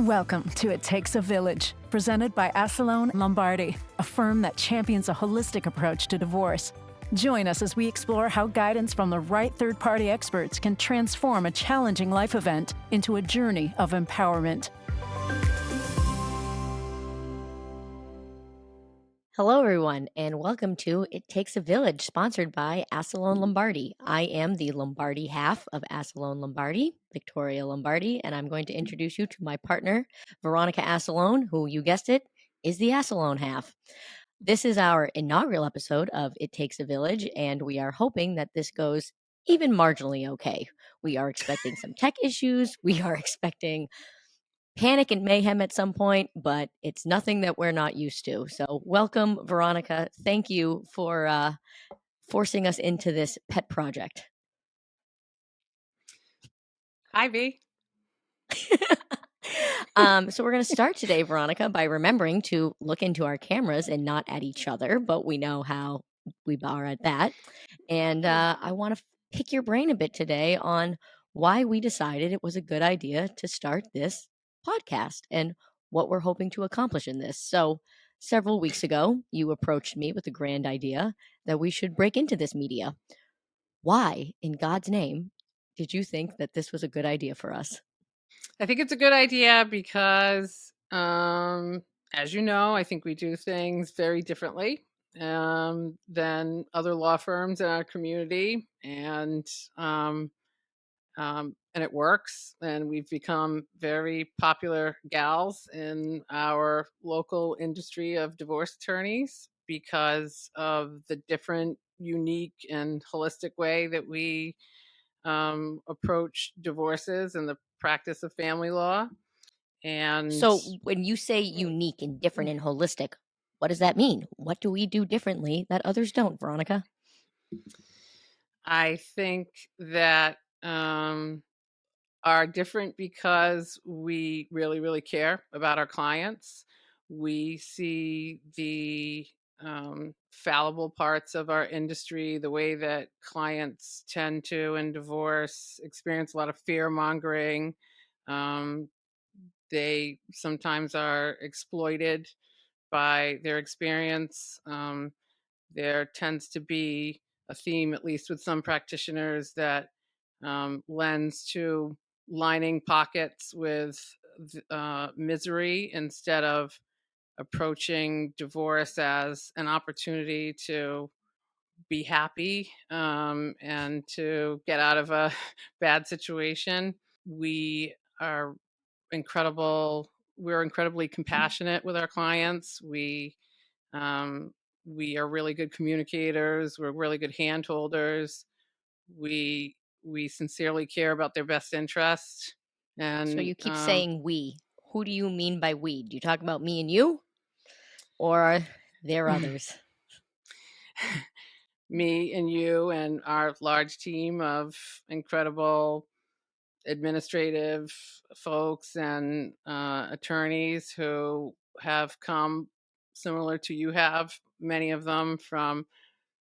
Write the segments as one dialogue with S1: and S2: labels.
S1: Welcome to It Takes a Village, presented by Assalone Lombardi, a firm that champions a holistic approach to divorce. Join us as we explore how guidance from the right third-party experts can transform a challenging life event into a journey of empowerment.
S2: Hello, everyone, and welcome to It Takes a Village, sponsored by Assalone Lombardi. I am the Lombardi half of Assalone Lombardi, Victoria Lombardi, and I'm going to introduce you to my partner, Veronica Assalone, who, you guessed it, is the Assalone half. This is our inaugural episode of It Takes a Village, and we are hoping that this goes even marginally okay. We are expecting some tech issues. We are expecting panic and mayhem at some point, but it's nothing that we're not used to. So welcome, Veronica. Thank you for forcing us into this pet project.
S3: Hi, V.
S2: So we're going to start today, Veronica, by remembering to look into our cameras and not at each other, but we know how we are at that. And I want to pick your brain a bit today on why we decided it was a good idea to start this podcast and what we're hoping to accomplish in this. So several weeks ago, you approached me with a grand idea that we should break into this media. Why, in God's name, did you think that this was a good idea for us?
S3: I think it's a good idea because, as you know, I think we do things very differently than other law firms in our community, and it works. And we've become very popular gals in our local industry of divorce attorneys because of the different, unique, and holistic way that we approach divorces and the practice of family law. And
S2: So when you say unique and different and holistic, what does that mean? What do we do differently that others don't, Veronica?
S3: I think that are different because we really, really care about our clients. We see the fallible parts of our industry, the way that clients tend to, in divorce, experience a lot of fear mongering. They sometimes are exploited by their experience. There tends to be a theme, at least with some practitioners, that lends to lining pockets with misery instead of approaching divorce as an opportunity to be happy and to get out of a bad situation. We are we're incredibly compassionate with our clients. We are really good communicators. We're really good hand holders. We sincerely care about their best interest. And
S2: So you keep saying we. Who do you mean by we? Do you talk about me and you? Or are there others?
S3: me and you and our large team of incredible administrative folks and attorneys who have come, similar to you have, many of them from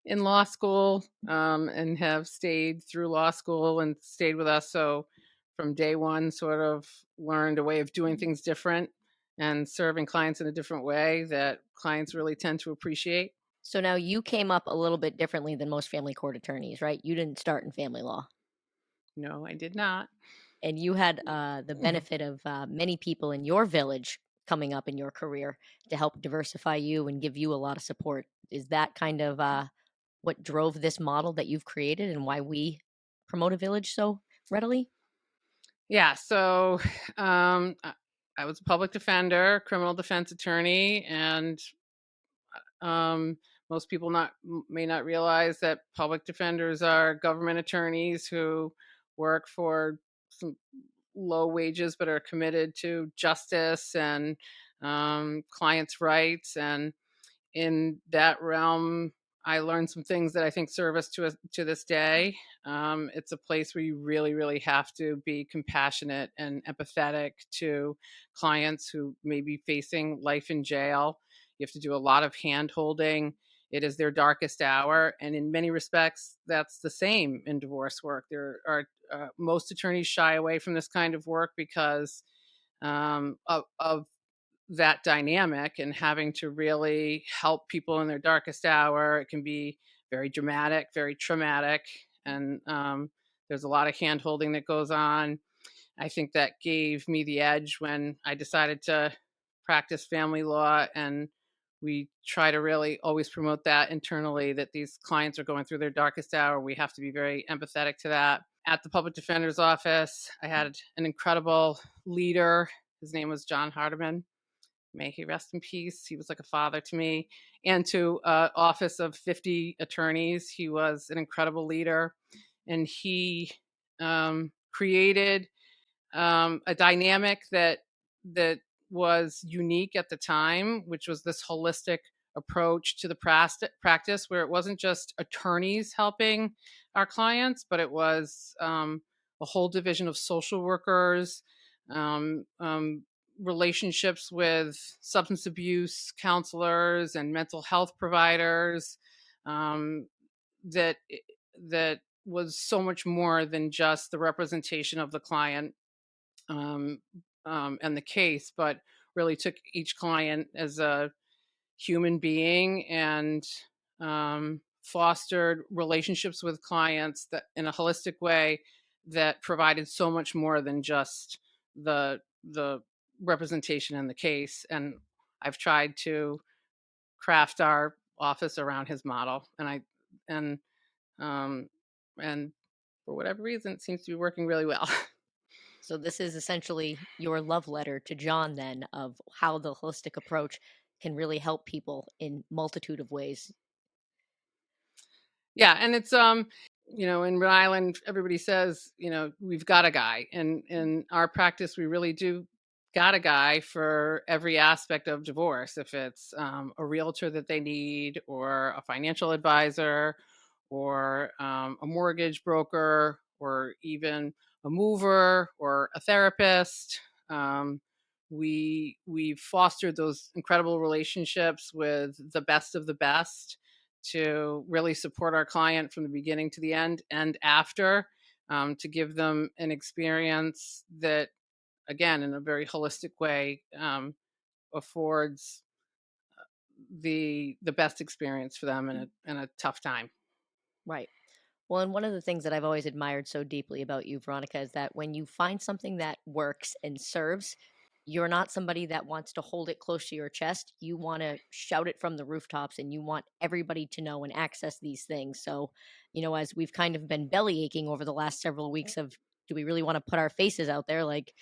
S3: in law school and have stayed through law school and stayed with us. So from day one, sort of learned a way of doing things different and serving clients in a different way that clients really tend to appreciate.
S2: So now you came up a little bit differently than most family court attorneys, right? You didn't start in family law.
S3: No, I did not.
S2: And you had the benefit of many people in your village coming up in your career to help diversify you and give you a lot of support. Is that kind of what drove this model that you've created and why we promote a village so readily?
S3: Yeah, so I was a public defender, criminal defense attorney, and most people may not realize that public defenders are government attorneys who work for some low wages but are committed to justice and clients' rights. And in that realm, I learned some things that I think serve us to this day. It's a place where you really, really have to be compassionate and empathetic to clients who may be facing life in jail. You have to do a lot of hand holding. It is their darkest hour. And in many respects, that's the same in divorce work. There are most attorneys shy away from this kind of work because of that dynamic and having to really help people in their darkest hour. It can be very dramatic, very traumatic, and there's a lot of hand holding that goes on. I think that gave me the edge when I decided to practice family law. And we try to really always promote that internally, that these clients are going through their darkest hour. We have to be very empathetic to that. At the public defender's office, I had an incredible leader. His name was John Hardiman. May he rest in peace. He was like a father to me and to an office of 50 attorneys. He was an incredible leader, and he created a dynamic that was unique at the time, which was this holistic approach to the practice, where it wasn't just attorneys helping our clients, but it was a whole division of social workers, um, um, relationships with substance abuse counselors and mental health providers. Um, that that was so much more than just the representation of the client, um, and the case, but really took each client as a human being and fostered relationships with clients that in a holistic way that provided so much more than just the representation in the case. And I've tried to craft our office around his model, and um, and for whatever reason, it seems to be working really well.
S2: So this is essentially your love letter to John then of how the holistic approach can really help people in multitude of ways.
S3: Yeah, and it's in Rhode Island, everybody says, we've got a guy, and in our practice, we really do got a guy for every aspect of divorce. If it's a realtor that they need, or a financial advisor, or a mortgage broker, or even a mover or a therapist. We've fostered those incredible relationships with the best of the best to really support our client from the beginning to the end and after, to give them an experience that, again, in a very holistic way, affords the best experience for them in a tough time.
S2: Right. Well, and one of the things that I've always admired so deeply about you, Veronica, is that when you find something that works and serves, you're not somebody that wants to hold it close to your chest. You want to shout it from the rooftops and you want everybody to know and access these things. So, as we've kind of been belly aching over the last several weeks of, do we really want to put our faces out there? Like,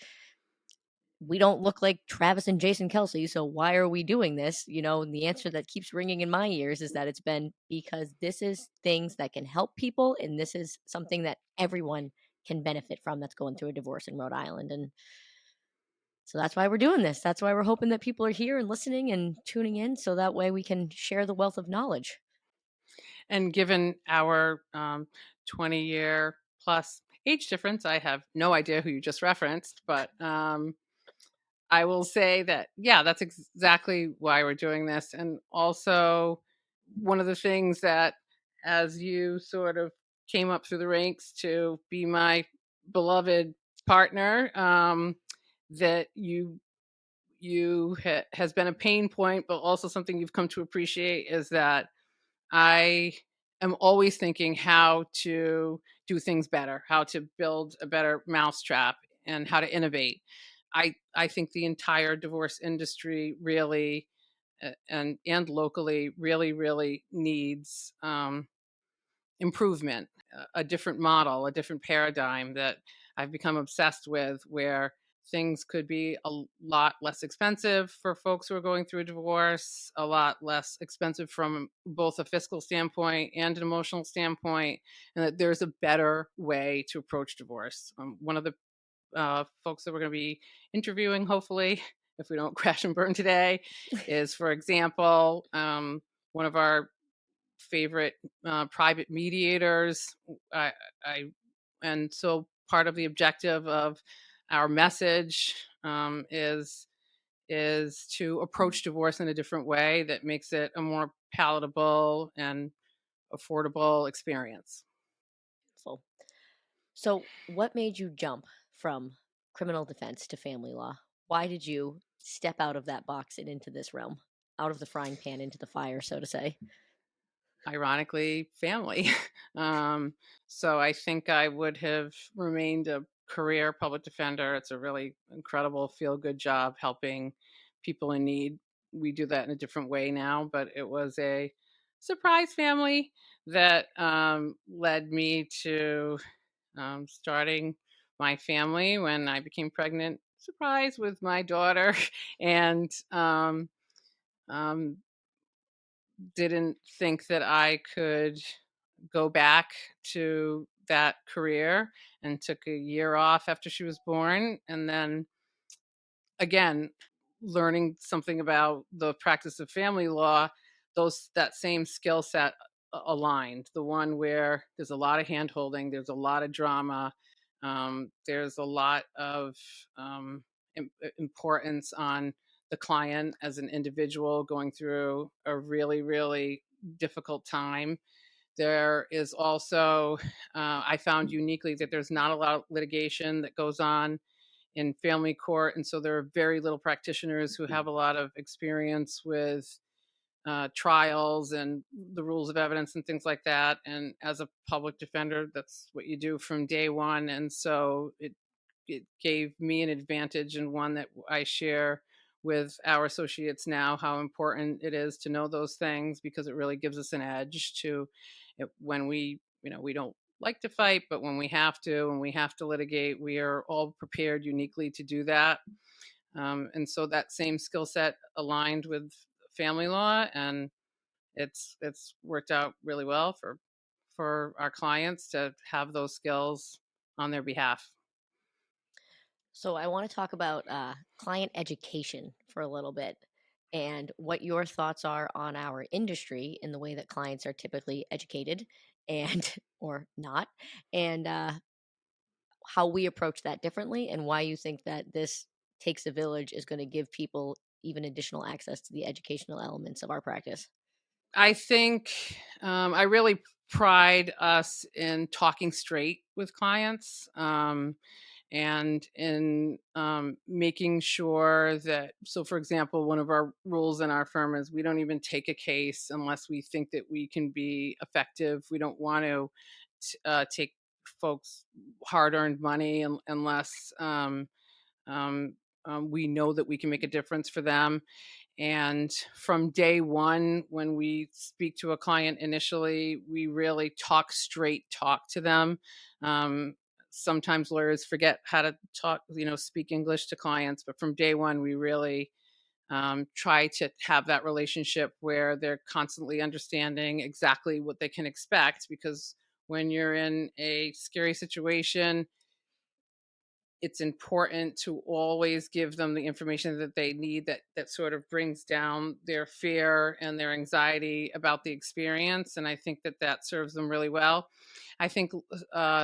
S2: we don't look like Travis and Jason Kelsey, so why are we doing this? And the answer that keeps ringing in my ears is that it's been because this is things that can help people, and this is something that everyone can benefit from that's going through a divorce in Rhode Island. And so that's why we're doing this. That's why we're hoping that people are here and listening and tuning in, so that way we can share the wealth of knowledge.
S3: And given our 20-year plus age difference, I have no idea who you just referenced, but I will say that, yeah, that's exactly why we're doing this. And also, one of the things that, as you sort of came up through the ranks to be my beloved partner, that has been a pain point, but also something you've come to appreciate, is that I am always thinking how to do things better, how to build a better mousetrap, and how to innovate. I think the entire divorce industry really, and locally, really needs improvement, a different model, a different paradigm that I've become obsessed with, where things could be a lot less expensive for folks who are going through a divorce, a lot less expensive from both a fiscal standpoint and an emotional standpoint, and that there's a better way to approach divorce. One of the folks that we're going to be interviewing, hopefully, if we don't crash and burn today, is, for example, one of our favorite private mediators. I, I, and so part of the objective of our message is to approach divorce in a different way that makes it a more palatable and affordable experience.
S2: So what made you jump from criminal defense to family law? why did you step out of that box and into this realm, out of the frying pan into the fire, so to say?
S3: Ironically, family. um, so I think I would have remained a career public defender. It's a really incredible feel good job helping people in need. We do that in a different way now, but it was a surprise family that led me to starting my family when I became pregnant. Surprise with my daughter, and um, didn't think that I could go back to that career, and took a year off after she was born. And then again, learning something about the practice of family law, those that same skill set aligned. The one where there's a lot of hand holding, there's a lot of drama, there's a lot of importance on the client as an individual going through a really, really difficult time. There is also, I found uniquely that there's not a lot of litigation that goes on in family court. And so there are very little practitioners who have a lot of experience with trials and the rules of evidence and things like that. And as a public defender, that's what you do from day one. And so it gave me an advantage, and one that I share with our associates now, how important it is to know those things, because it really gives us an edge to it when we don't like to fight, but when we have to and we have to litigate, we are all prepared uniquely to do that. And so that same skill set aligned with family law, and it's worked out really well for our clients to have those skills on their behalf.
S2: So I want to talk about client education for a little bit and what your thoughts are on our industry in the way that clients are typically educated and or not, and how we approach that differently, and why you think that this takes a village is going to give people even additional access to the educational elements of our practice.
S3: I think I really pride us in talking straight with clients, and in making sure that, so for example, one of our rules in our firm is we don't even take a case unless we think that we can be effective. We don't want to take folks hard earned money unless we know that we can make a difference for them. And from day one, when we speak to a client initially, we really talk to them. Um, Sometimes lawyers forget how to speak English to clients, but from day one, we really try to have that relationship where they're constantly understanding exactly what they can expect. Because when you're in a scary situation, it's important to always give them the information that they need, that sort of brings down their fear and their anxiety about the experience. And I think that serves them really well. I think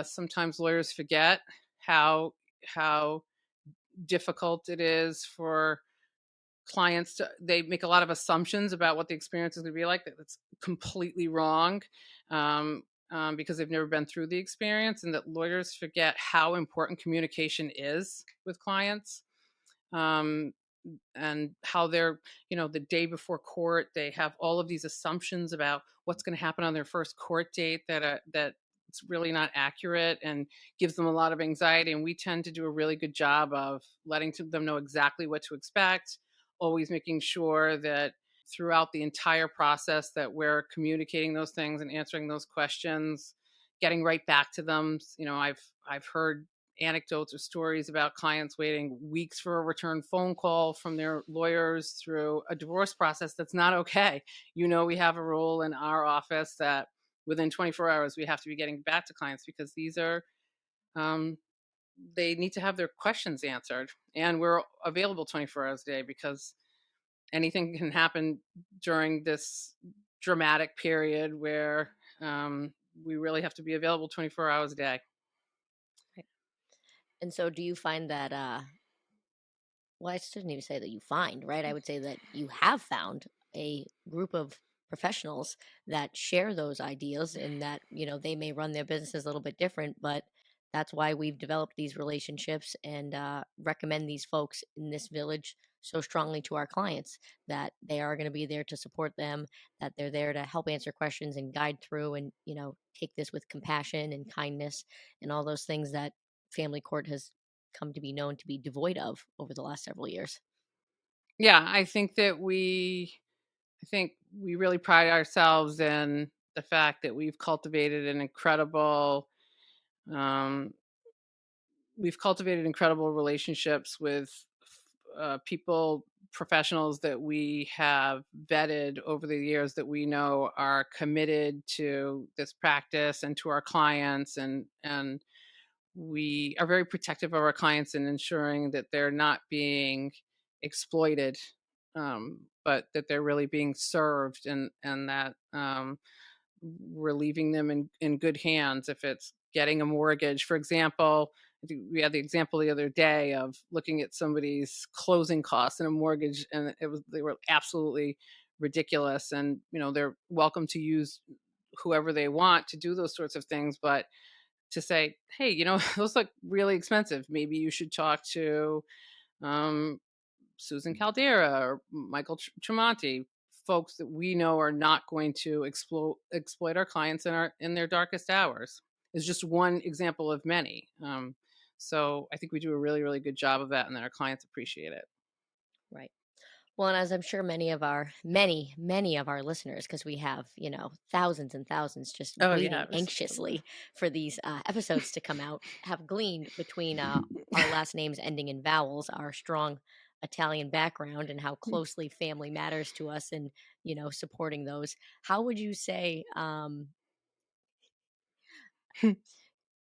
S3: sometimes lawyers forget how difficult it is for clients to, they make a lot of assumptions about what the experience is going to be like. That's completely wrong, because they've never been through the experience, and that lawyers forget how important communication is with clients. um, and how they're, the day before court, they have all of these assumptions about what's going to happen on their first court date, that it's really not accurate, and gives them a lot of anxiety. And we tend to do a really good job of letting them know exactly what to expect, always making sure that throughout the entire process that we're communicating those things and answering those questions, getting right back to them. I've heard anecdotes or stories about clients waiting weeks for a return phone call from their lawyers through a divorce process. That's not okay. We have a rule in our office that within 24 hours we have to be getting back to clients, because these are um, they need to have their questions answered, and we're available 24 hours a day, because anything can happen during this dramatic period where we really have to be available 24 hours a day.
S2: Right. And so do you find that well, I shouldn't even say that you find, right? I would say that you have found a group of professionals that share those ideals, and that, they may run their businesses a little bit different, but That's why we've developed these relationships and recommend these folks in this village so strongly to our clients, that they are going to be there to support them, that they're there to help answer questions and guide through, and take this with compassion and kindness and all those things that family court has come to be known to be devoid of over the last several years.
S3: Yeah, I think we really pride ourselves in the fact that um, we've cultivated incredible relationships with people, professionals that we have vetted over the years that we know are committed to this practice and to our clients, and we are very protective of our clients in ensuring that they're not being exploited, but that they're really being served, and that we're leaving them in good hands. If it's getting a mortgage, for example, we had the example the other day of looking at somebody's closing costs in a mortgage, and they were absolutely ridiculous. And they're welcome to use whoever they want to do those sorts of things, but to say, hey, those look really expensive. Maybe you should talk to um, Susan Caldera or Michael Tremonti, folks that we know are not going to exploit our clients in their darkest hours. Is just one example of many. So I think we do a really, really good job of that, and that our clients appreciate it.
S2: Right. Well, and as I'm sure many of our listeners, because we have, thousands and thousands just
S3: Oh yeah,
S2: waiting
S3: it was.
S2: anxiously for these episodes to come out, have gleaned between our last names ending in vowels, our strong Italian background, and how closely family matters to us, and, supporting those. How would you say,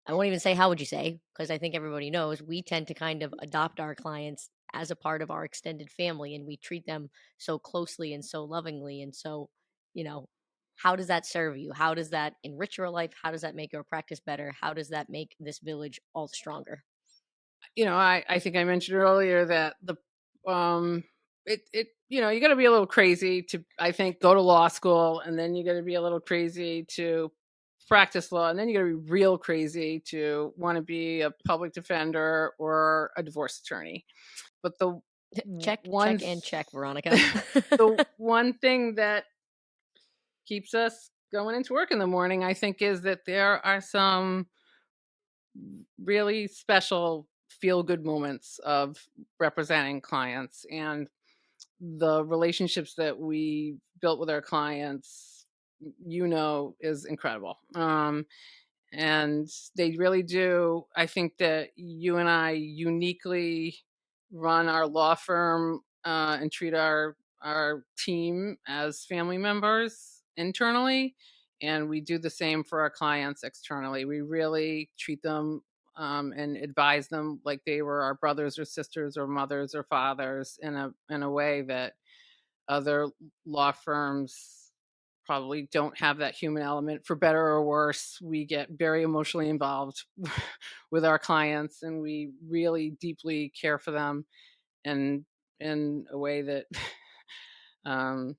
S2: I won't even say how would you say, because I think everybody knows we tend to kind of adopt our clients as a part of our extended family, and we treat them so closely and so lovingly. And so, you know, how does that serve you? How does that enrich your life? How does that make your practice better? How does that make this village all the stronger?
S3: I think I mentioned earlier that you got to be a little crazy to, I think, go to law school, and then you got to be a little crazy to practice law, and then you got to be real crazy to want to be a public defender or a divorce attorney. But the
S2: Check,
S3: one
S2: check, and check, Veronica.
S3: the one thing that keeps us going into work in the morning, I think, is that there are some really special feel good moments of representing clients, and the relationships that we built with our clients is incredible. And they really do. I think that you and I uniquely run our law firm, and treat our team as family members internally, and we do the same for our clients externally. We really treat them, and advise them like they were our brothers or sisters or mothers or fathers, in a way that other law firms probably don't have that human element. For better or worse, we get very emotionally involved with our clients, and we really deeply care for them, and in a way that um,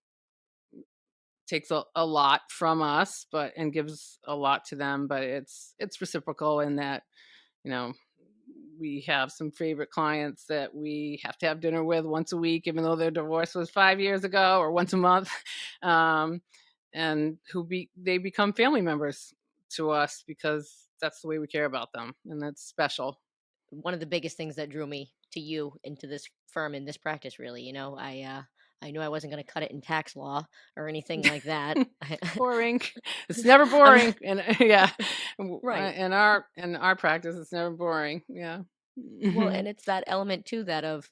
S3: takes a lot from us, but and gives a lot to them. But it's reciprocal in that, you know we have some favorite clients that we have to have dinner with once a week, even though their divorce was 5 years ago, or once a month, um, and they become family members to us because that's the way we care about them, and that's special.
S2: One of the biggest things that drew me to you into this firm in this practice, really, I knew I wasn't going to cut it in tax law or anything like that.
S3: Boring. It's never
S2: I'm
S3: boring, and yeah,
S2: right.
S3: in our practice, it's never boring. Yeah.
S2: Well, and it's that element too, that of,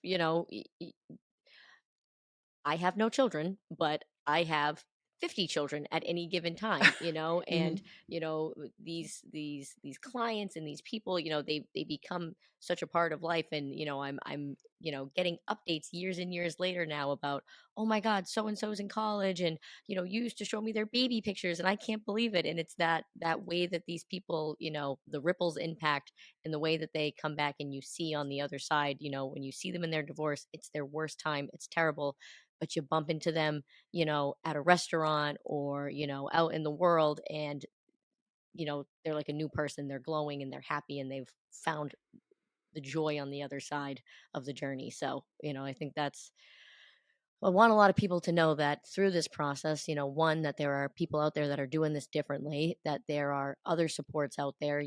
S2: I have no children, but I have 50 children at any given time, and
S3: Mhm.
S2: these clients and these people, they become such a part of life. And I'm getting updates years and years later now about, oh my god, so and so's in college, and you used to show me their baby pictures, and I can't believe it. And it's that way that these people, the ripples impact, and the way that they come back, and you see on the other side, when you see them in their divorce, it's their worst time, it's terrible, but you bump into them, at a restaurant, or, out in the world, and they're like a new person. They're glowing and they're happy and they've found the joy on the other side of the journey. So, I think I want a lot of people to know that through this process, one, that there are people out there that are doing this differently, that there are other supports out there,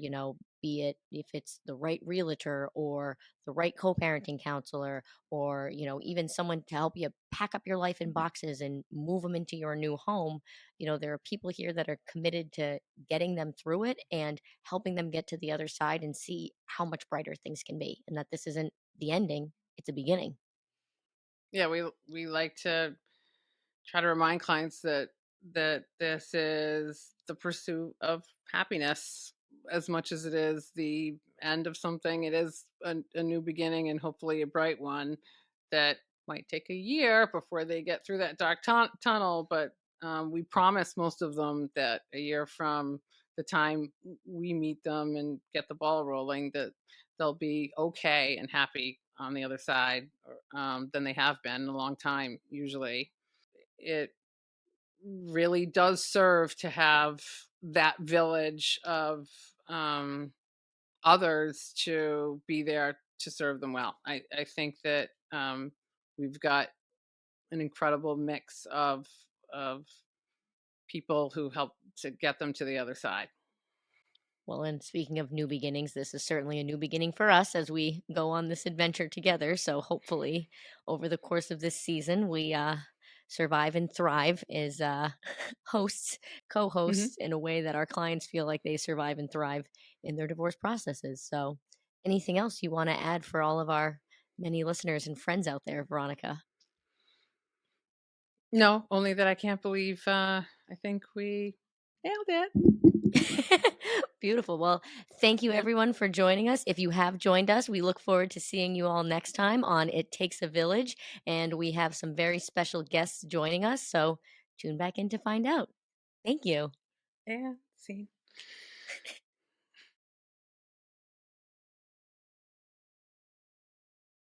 S2: be it if it's the right realtor or the right co parenting counselor, or, even someone to help you pack up your life in boxes and move them into your new home. There are people here that are committed to getting them through it and helping them get to the other side and see how much brighter things can be, and that this isn't the ending, it's a beginning.
S3: Yeah, we like to try to remind clients that this is the pursuit of happiness as much as it is the end of something. It is a new beginning, and hopefully a bright one that might take a year before they get through that dark tunnel. But we promise most of them that a year from the time we meet them and get the ball rolling, that they'll be okay and happy on the other side, than they have been in a long time. Usually, it really does serve to have that village of others to be there to serve them well. I think that we've got an incredible mix of people who help to get them to the other side.
S2: Well, and speaking of new beginnings, this is certainly a new beginning for us as we go on this adventure together. So hopefully, over the course of this season, we survive and thrive as hosts,
S3: Hmm.
S2: co-hosts, in a way that our clients feel like they survive and thrive in their divorce processes. So, anything else you want to add for all of our many listeners and friends out there, Veronica?
S3: No, only that I can't believe. I think we nailed it.
S2: Beautiful. Well, thank you
S3: Yeah.
S2: everyone for joining us. If you have joined us, we look forward to seeing you all next time on It Takes a Village. And we have some very special guests joining us. So tune back in to find out. Thank you.
S3: Yeah. See.